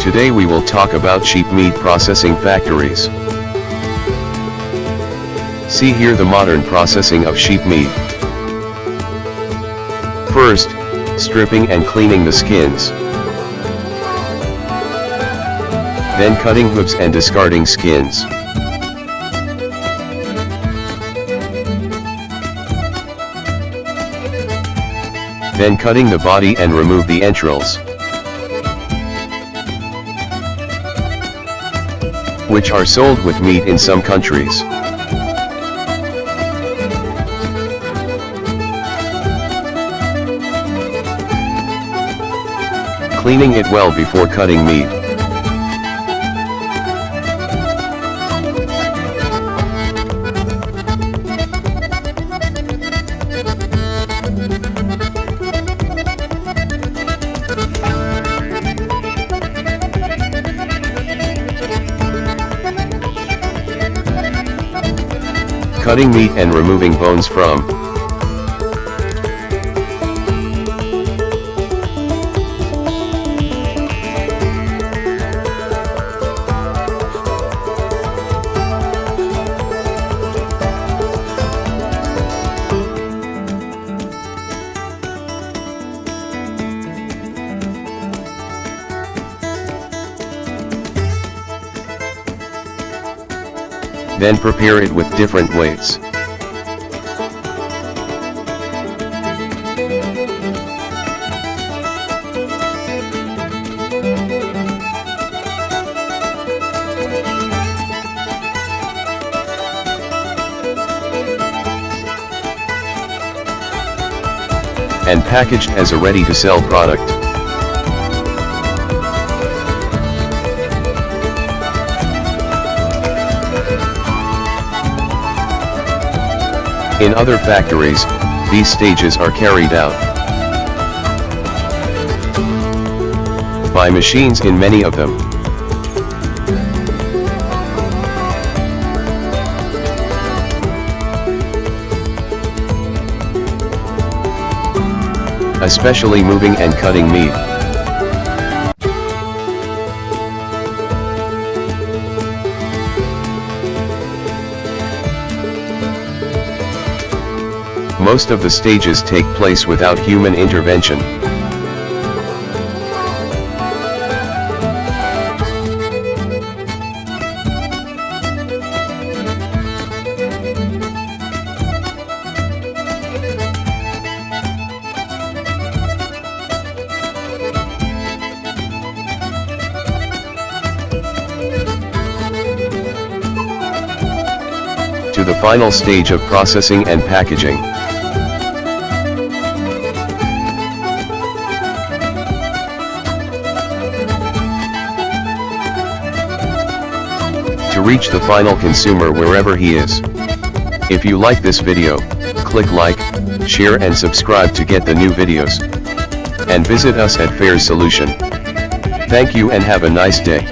Today we will talk about sheep meat processing factories. See here the modern processing of sheep meat. First, stripping and cleaning the skins. Then cutting hooves and discarding skins. Then cutting the body and remove the entrails, which are sold with meat in some countries. Cleaning it well before cutting meat. Cutting meat and removing bones from. Then prepare it with different weights. And packaged as a ready-to-sell product. In other factories, these stages are carried out by machines in many of them. Especially moving and cutting meat. Most of the stages take place without human intervention. To the final stage of processing and packaging. To reach the final consumer wherever he is. If you like this video, click like, share and subscribe to get the new videos. And visit us at Fair Solution. Thank you and have a nice day.